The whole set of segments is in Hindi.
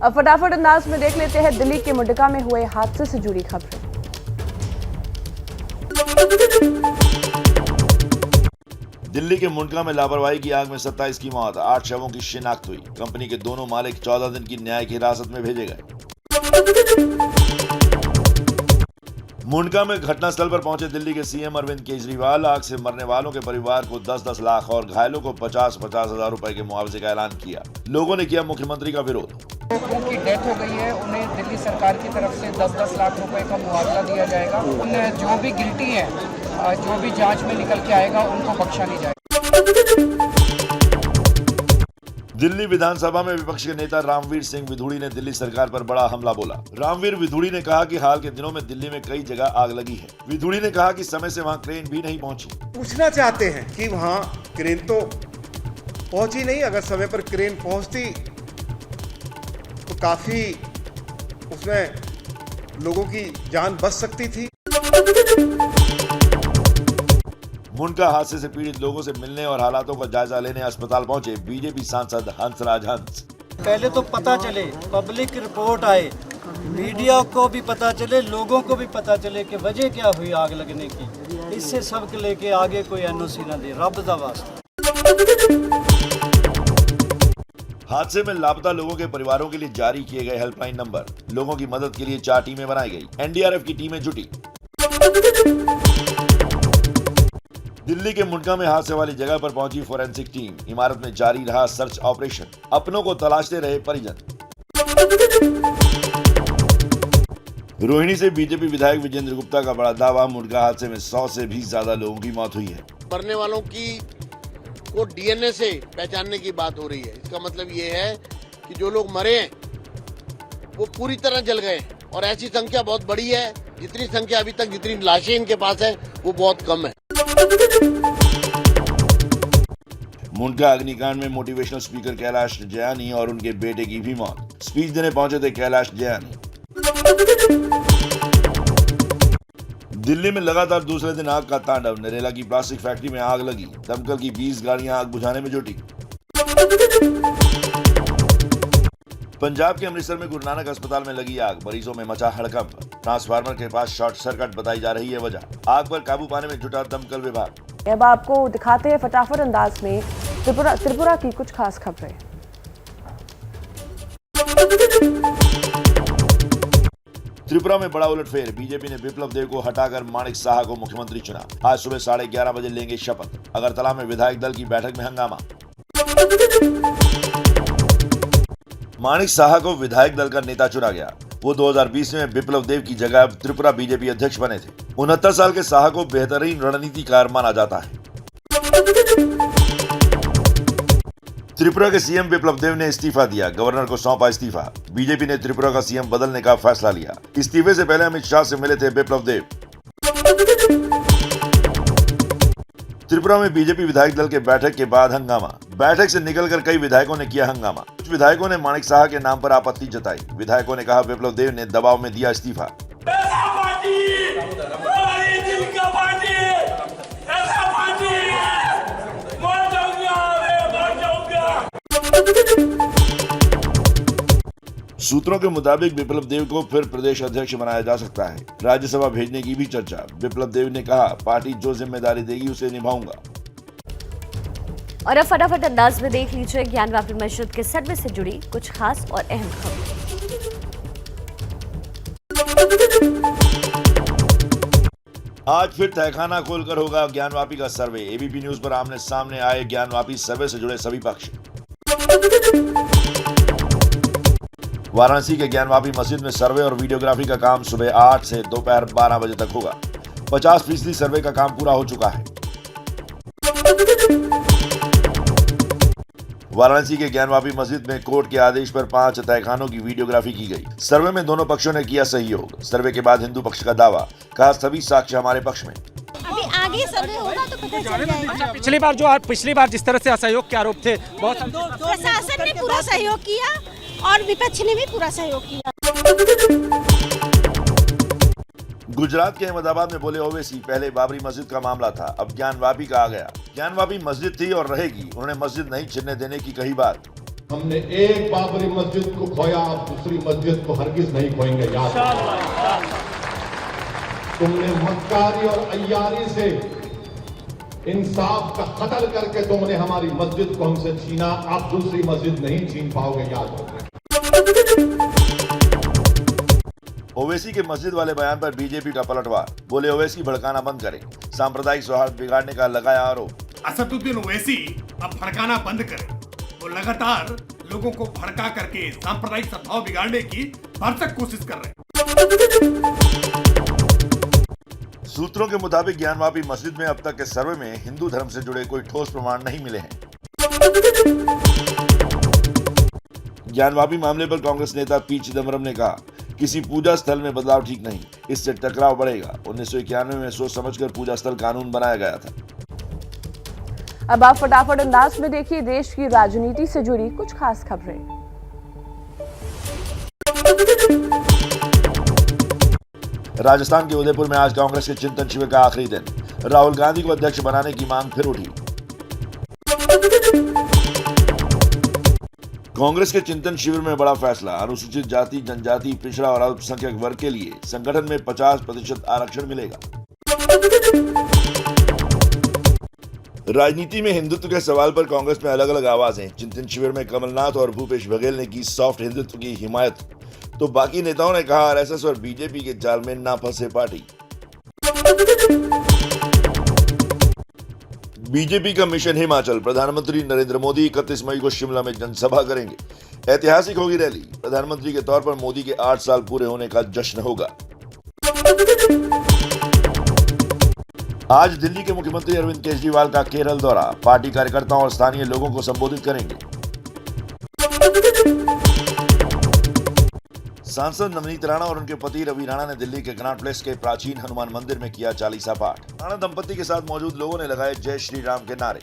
अब फटाफट अंदाज में देख लेते हैं दिल्ली के मुंडका में हुए हादसे से जुड़ी खबरें। दिल्ली के मुंडका में लापरवाही की आग में 27 की मौत, 8 शवों की शिनाख्त हुई। कंपनी के दोनों मालिक 14 दिन की न्यायिक हिरासत में भेजे गए। मुंडका में घटनास्थल पर पहुंचे दिल्ली के सीएम अरविंद केजरीवाल आग से मरने वालों के परिवार को 10-10 लाख और घायलों को 50-50 हजार रुपए के मुआवजे का ऐलान किया। लोगों ने किया मुख्यमंत्री का विरोध। लोगों की डेथ हो गई है, उन्हें दिल्ली सरकार की तरफ से 10-10 लाख रुपए का मुआवजा दिया जाएगा। उन्हें जो भी गिल्टी है, जो भी जांच में निकल के आएगा, उनको बख्शा नहीं जाएगा। दिल्ली विधानसभा में विपक्ष के नेता रामवीर सिंह विधुड़ी ने दिल्ली सरकार पर बड़ा हमला बोला। रामवीर विधुड़ी ने कहा कि हाल के दिनों में दिल्ली में कई जगह आग लगी है। विधुड़ी ने कहा कि समय से वहां क्रेन भी नहीं पहुंची। पूछना चाहते हैं कि वहां क्रेन तो पहुंची नहीं, अगर समय पर क्रेन पहुंचती तो काफी उसमें लोगों की जान बच सकती थी। मुंडका हादसे से पीड़ित लोगों से मिलने और हालातों का जायजा लेने अस्पताल पहुंचे बीजेपी सांसद हंसराज हंस। पहले तो पता चले, पब्लिक रिपोर्ट आए, मीडिया को भी पता चले, लोगों को भी पता चले कि वजह क्या हुई आग लगने की। इससे सबक लेके आगे कोई एनओसी ना दे, रब दा वास्ता। हादसे में लापता लोगों के परिवारों के लिए जारी किए गए हेल्पलाइन नंबर। लोगों की मदद के लिए 4 टीमें बनाई गई। एनडीआरएफ की टीमें जुटी। दिल्ली के मुंडका में हादसे वाली जगह पर पहुंची फोरेंसिक टीम। इमारत में जारी रहा सर्च ऑपरेशन। अपनों को तलाशते रहे परिजन। रोहिणी से बीजेपी विधायक विजेंद्र गुप्ता का बड़ा दावा, मुंडका हादसे में 100 से भी ज्यादा लोगों की मौत हुई है। मरने वालों की को डीएनए से पहचानने की बात हो रही है। इसका मतलब ये है कि जो लोग मरे हैं वो पूरी तरह जल गए और ऐसी संख्या बहुत बड़ी है। जितनी संख्या अभी तक जितनी लाशें इनके पास है वो बहुत कम है। मुंडका अग्निकांड में मोटिवेशनल स्पीकर कैलाश जयानी और उनके बेटे की भी मौत। स्पीच देने पहुंचे थे कैलाश जयानी। दिल्ली में लगातार दूसरे दिन आग का तांडव। नरेला की प्लास्टिक फैक्ट्री में आग लगी। दमकल की 20 गाड़ियां आग बुझाने में जुटी। पंजाब के अमृतसर में गुरु नानक अस्पताल में लगी आग। मरीजों में मचा हड़कंप। ट्रांसफार्मर के पास शॉर्ट सर्किट बताई जा रही है वजह। आग पर काबू पाने में जुटा दमकल विभाग। अब आपको दिखाते हैं फटाफट अंदाज में त्रिपुरा की कुछ खास खबरें। त्रिपुरा में बड़ा उलटफेर। बीजेपी ने बिप्लब देव को हटाकर माणिक साहा को मुख्यमंत्री चुना। आज सुबह 11:30 बजे लेंगे शपथ। अगरतला में विधायक दल की बैठक में हंगामा। माणिक साहा को विधायक दल का नेता चुना गया। वो 2020 में बिप्लब देव की जगह त्रिपुरा बीजेपी अध्यक्ष बने थे। 69 साल के साहा को बेहतरीन रणनीतिकार माना जाता है। त्रिपुरा के सीएम बिप्लब देव ने इस्तीफा दिया। गवर्नर को सौंपा इस्तीफा। बीजेपी ने त्रिपुरा का सीएम बदलने का फैसला लिया। इस्तीफे से पहले अमित शाह से मिले थे बिप्लब देव। त्रिपुरा में बीजेपी विधायक दल के बैठक के बाद हंगामा। बैठक से निकलकर कई विधायकों ने किया हंगामा। कुछ विधायकों ने माणिक साहा के नाम पर आपत्ति जताई। विधायकों ने कहा बिप्लब देव ने दबाव में दिया इस्तीफा। सूत्रों के मुताबिक बिप्लब देव को फिर प्रदेश अध्यक्ष बनाया जा सकता है। राज्यसभा भेजने की भी चर्चा। बिप्लब देव ने कहा, पार्टी जो जिम्मेदारी देगी उसे निभाऊंगा। और अब फटाफट अंदाज में देख लीजिए ज्ञानवापी मस्जिद के सर्वे से जुड़ी कुछ खास और अहम खबरें। आज फिर तहखाना खोलकर होगा ज्ञानवापी का सर्वे। एबीपी न्यूज पर आमने सामने आए ज्ञानवापी सर्वे से जुड़े सभी पक्ष। वाराणसी के ज्ञानवापी मस्जिद में सर्वे और वीडियोग्राफी का काम सुबह 8 से दोपहर 12 बजे तक होगा। 50% सर्वे का काम पूरा हो चुका है। वाराणसी के ज्ञानवापी मस्जिद में कोर्ट के आदेश पर 5 तहखानों की वीडियोग्राफी की गई। सर्वे में दोनों पक्षों ने किया सहयोग। सर्वे के बाद हिंदू पक्ष का दावा, कहा सभी साक्ष्य हमारे पक्ष में। अभी आगे सर्वे होगा तो पता चल जाएगा। पिछली बार जिस तरह से असहयोग के आरोप थे, बहुत प्रशासन ने पूरा सहयोग किया और विपक्ष ने भी पूरा सहयोग किया। गुजरात के अहमदाबाद में बोले ओवैसी, पहले बाबरी मस्जिद का मामला था, अब ज्ञानवापी का आ गया। ज्ञानवापी मस्जिद थी और रहेगी। उन्होंने मस्जिद नहीं छिनने देने की कही बात। हमने एक बाबरी मस्जिद को खोया, अब दूसरी मस्जिद को हरगिज नहीं खोएंगे। याद तुमने मक्कारी और अय्यारी से इंसाफ का कत्ल करके तुमने हमारी मस्जिद को हमसे छीना, आप दूसरी मस्जिद नहीं छीन पाओगे। याद रखना। ओवैसी के मस्जिद वाले बयान पर बीजेपी का पलटवार, बोले ओवैसी भड़काना बंद करें, सांप्रदायिक सौहार्द बिगाड़ने का लगाया आरोप। असदुद्दीन ओवैसी अब भड़काना बंद करें। वो लगातार लोगों को भड़का करके सांप्रदायिक सद्भाव बिगाड़ने की भरसक कोशिश कर रहे हैं। सूत्रों के मुताबिक ज्ञानवापी मस्जिद में अब तक के सर्वे में हिंदू धर्म से जुड़े कोई ठोस प्रमाण नहीं मिले हैं। ज्ञानवापी मामले पर कांग्रेस नेता पी चिदम्बरम ने कहा, किसी पूजा स्थल में बदलाव ठीक नहीं, इससे टकराव बढ़ेगा। 1991 में सोच समझकर पूजा स्थल कानून बनाया गया था। अब आप फटाफट अंदाज में देखिए देश की राजनीति से जुड़ी कुछ खास खबरें। राजस्थान के उदयपुर में आज कांग्रेस के चिंतन शिविर का आखिरी दिन, राहुल गांधी को अध्यक्ष बनाने की मांग फिर उठी। कांग्रेस के चिंतन शिविर में बड़ा फैसला, अनुसूचित जाति, जनजाति, पिछड़ा और अल्पसंख्यक वर्ग के लिए संगठन में 50% आरक्षण मिलेगा। राजनीति में हिंदुत्व के सवाल पर कांग्रेस में अलग अलग आवाजें। चिंतन शिविर में कमलनाथ और भूपेश बघेल ने की सॉफ्ट हिंदुत्व की हिमायत, तो बाकी नेताओं ने कहा आरएसएस और बीजेपी के जाल में ना फंसे पार्टी। बीजेपी का मिशन हिमाचल, प्रधानमंत्री नरेंद्र मोदी 31 मई को शिमला में जनसभा करेंगे। ऐतिहासिक होगी रैली, प्रधानमंत्री के तौर पर मोदी के 8 साल पूरे होने का जश्न होगा। आज दिल्ली के मुख्यमंत्री अरविंद केजरीवाल का केरल दौरा, पार्टी कार्यकर्ताओं और स्थानीय लोगों को संबोधित करेंगे। सांसद नवनीत राणा और उनके पति रवि राणा ने दिल्ली के कनॉट प्लेस के प्राचीन हनुमान मंदिर में किया चालीसा पाठ। राणा दंपति के साथ मौजूद लोगों ने लगाए जय श्री राम के नारे।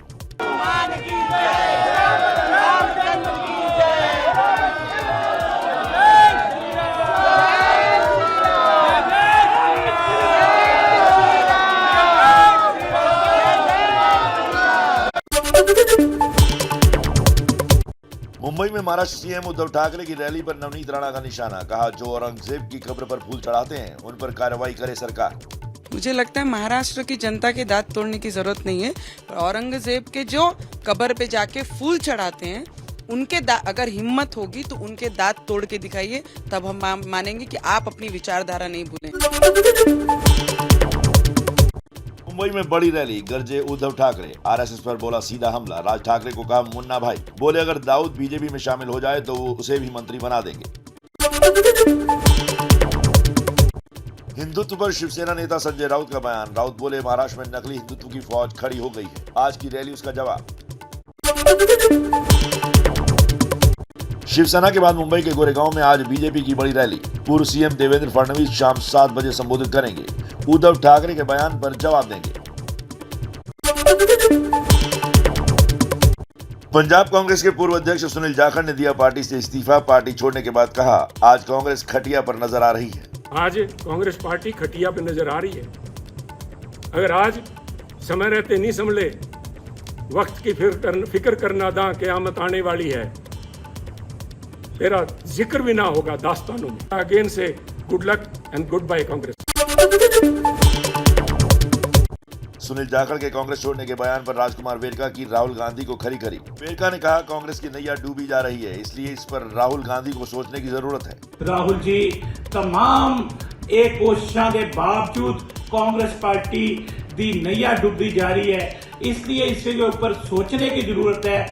मुंबई में महाराष्ट्र सीएम उद्धव ठाकरे की रैली पर नवनीत राणा का निशाना, कहा जो औरंगजेब की कब्र पर फूल चढ़ाते हैं उन पर कार्रवाई करे सरकार। मुझे लगता है महाराष्ट्र की जनता के दांत तोड़ने की जरूरत नहीं है, पर औरंगजेब के जो कब्र पे जाके फूल चढ़ाते हैं उनके अगर हिम्मत होगी तो उनके दांत तोड़ के दिखाइए, तब हम मानेंगे कि आप अपनी विचारधारा नहीं भूलें। मुंबई में बड़ी रैली, गरजे उद्धव ठाकरे, आरएसएस पर बोला सीधा हमला। राज ठाकरे को कहा मुन्ना भाई, बोले अगर दाऊद बीजेपी में शामिल हो जाए तो वो उसे भी मंत्री बना देंगे। हिंदुत्व पर शिवसेना नेता संजय राउत का बयान, राउत बोले महाराष्ट्र में नकली हिंदुत्व की फौज खड़ी हो गई है। आज की रैली उसका जवाब। शिवसेना के बाद मुंबई के गोरेगांव में आज बीजेपी की बड़ी रैली, पूर्व सीएम देवेंद्र फडणवीस शाम 7 बजे संबोधित करेंगे। उद्धव ठाकरे के बयान पर जवाब देंगे। पंजाब कांग्रेस के पूर्व अध्यक्ष सुनील जाखड़ ने दिया पार्टी से इस्तीफा। पार्टी छोड़ने के बाद कहा आज कांग्रेस खटिया पर नजर आ रही है। आज कांग्रेस पार्टी खटिया पर नजर आ रही है। अगर आज समय रहते नहीं संभले, वक्त की फिक्र करना दा क़यामत आने वाली है, तेरा जिक्र भी ना होगा दास्तानों में। अगेन से good luck and goodbye Congress. Sunil Jakhar के कांग्रेस छोड़ने के बयान पर राजकुमार वेरका की राहुल गांधी को खरी खरी। वेरका ने कहा कांग्रेस की नैया डूबी जा रही है, इसलिए इस पर राहुल गांधी को सोचने की जरूरत है। राहुल जी, तमाम कोशिशों के बावजूद कांग्रेस पार्टी दी नैया डूबी जा रही है, इसलिए इसके ऊपर सोचने की जरूरत है।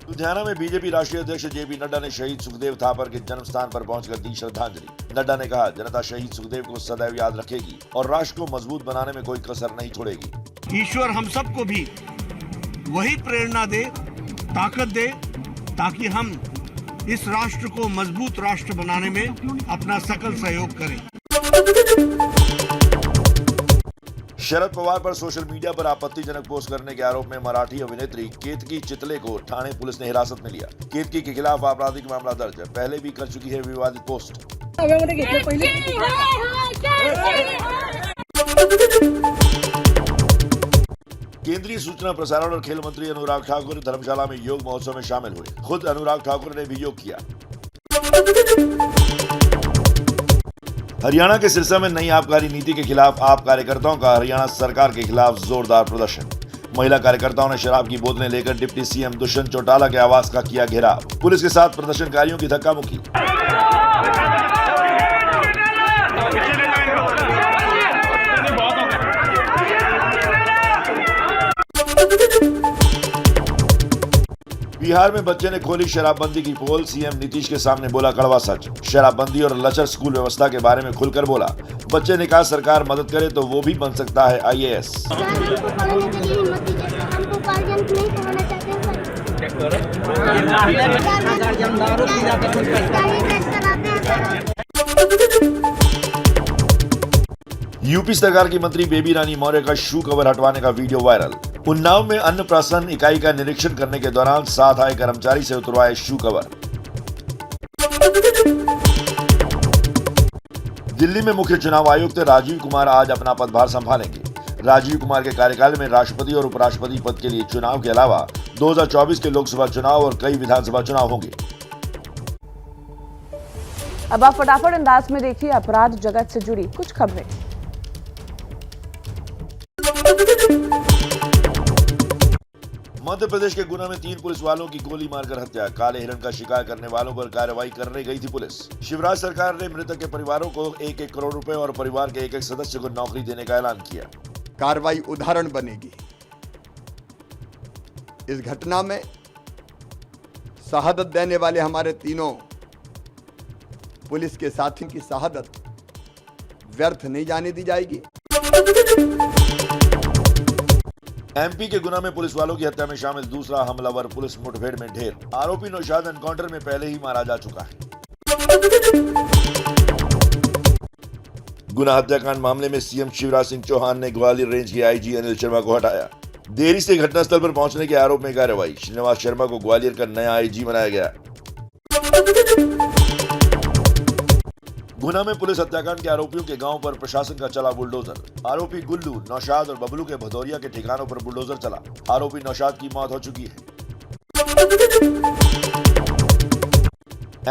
लुधियाना में बीजेपी राष्ट्रीय अध्यक्ष जेपी नड्डा ने शहीद सुखदेव थापर के जन्म स्थान पर पहुंचकर दी श्रद्धांजलि। नड्डा ने कहा जनता शहीद सुखदेव को सदैव याद रखेगी और राष्ट्र को मजबूत बनाने में कोई कसर नहीं छोड़ेगी। ईश्वर हम सबको भी वही प्रेरणा दे, ताकत दे, ताकि हम इस राष्ट्र को मजबूत राष्ट्र बनाने में अपना सकल सहयोग करें। शरद पवार पर सोशल मीडिया पर आपत्तिजनक पोस्ट करने के आरोप में मराठी अभिनेत्री केतकी चितले को ठाणे पुलिस ने हिरासत में लिया। केतकी के खिलाफ आपराधिक मामला दर्ज है, पहले भी कर चुकी है विवादित पोस्ट। केंद्रीय सूचना प्रसारण और खेल मंत्री अनुराग ठाकुर धर्मशाला में योग महोत्सव में शामिल हुए। खुद अनुराग ठाकुर ने भी योग किया। हरियाणा के सिरसा में नई आबकारी नीति के खिलाफ आप कार्यकर्ताओं का हरियाणा सरकार के खिलाफ जोरदार प्रदर्शन। महिला कार्यकर्ताओं ने शराब की बोतलें लेकर डिप्टी सीएम दुष्यंत चौटाला के आवास का किया घेराव। पुलिस के साथ प्रदर्शनकारियों की धक्का मुक्की। बिहार में बच्चे ने खोली शराबबंदी की पोल। सीएम नीतीश के सामने बोला कड़वा सच। शराबबंदी और लचर स्कूल व्यवस्था के बारे में खुलकर बोला। बच्चे ने कहा सरकार मदद करे तो वो भी बन सकता है IAS। यूपी सरकार की मंत्री बेबी रानी मौर्य का शू कवर हटवाने का वीडियो वायरल। उन्नाव में अन्नप्राशन इकाई का निरीक्षण करने के दौरान साथ आए कर्मचारी से उतरवाए शू कवर। दिल्ली में मुख्य चुनाव आयुक्त राजीव कुमार आज अपना पदभार संभालेंगे। राजीव कुमार के कार्यकाल में राष्ट्रपति और उपराष्ट्रपति पद के लिए चुनाव के अलावा 2024 के लोकसभा चुनाव और कई विधानसभा चुनाव होंगे। अब आप फटाफट अंदाज में देखिए अपराध जगत से जुड़ी कुछ खबरें। मध्य प्रदेश के गुना में 3 पुलिस वालों की गोली मारकर हत्या। काले हिरण का शिकार करने वालों पर कार्रवाई करने गई थी पुलिस। शिवराज सरकार ने मृतक के परिवारों को 1-1 करोड़ रुपए और परिवार के 1-1 सदस्य को नौकरी देने का ऐलान किया। कार्रवाई उदाहरण बनेगी। इस घटना में शहादत देने वाले हमारे तीनों पुलिस के साथियों की शहादत व्यर्थ नहीं जाने दी जाएगी। MP के गुना में पुलिस वालों की हत्या में शामिल दूसरा हमलावर पुलिस मुठभेड़ में ढेर। आरोपी नौशाद एनकाउंटर में पहले ही मारा जा चुका है। गुना हत्याकांड मामले में सीएम शिवराज सिंह चौहान ने ग्वालियर रेंज के IG अनिल शर्मा को हटाया। देरी से घटनास्थल पर पहुंचने के आरोप में कार्रवाई। श्रीनिवास शर्मा को ग्वालियर का नया IG बनाया गया। गुना में पुलिस हत्याकांड के आरोपियों के गांव पर प्रशासन का चला बुलडोजर। आरोपी गुल्लू, नौशाद और बबलू के भदौरिया के ठिकानों पर बुलडोजर चला। आरोपी नौशाद की मौत हो चुकी है।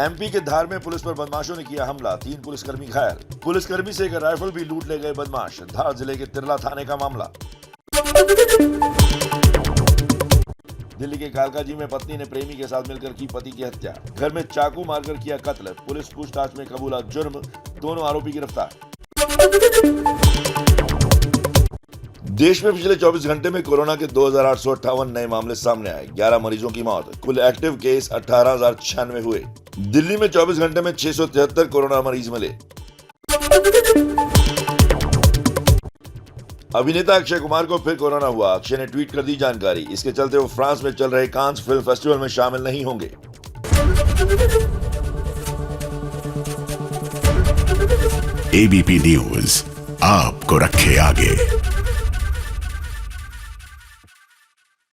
MP के धार में पुलिस पर बदमाशों ने किया हमला। 3 पुलिसकर्मी घायल। पुलिसकर्मी से एक राइफल भी लूट ले गए बदमाश। धार जिले के तिरला थाने का मामला। दिल्ली के कालकाजी में पत्नी ने प्रेमी के साथ मिलकर की पति की हत्या। घर में चाकू मारकर किया कत्ल। पुलिस पूछताछ में कबूला जुर्म। दोनों आरोपी गिरफ्तार। देश में पिछले 24 घंटे में कोरोना के 2858 नए मामले सामने आए। 11 मरीजों की मौत। कुल एक्टिव केस 18,096 हुए। दिल्ली में 24 घंटे में 673 कोरोना मरीज मिले। अभिनेता अक्षय कुमार को फिर कोरोना हुआ। अक्षय ने ट्वीट कर दी जानकारी। इसके चलते वो फ्रांस में चल रहे कांस फिल्म फेस्टिवल में शामिल नहीं होंगे। ABP न्यूज आपको रखे आगे।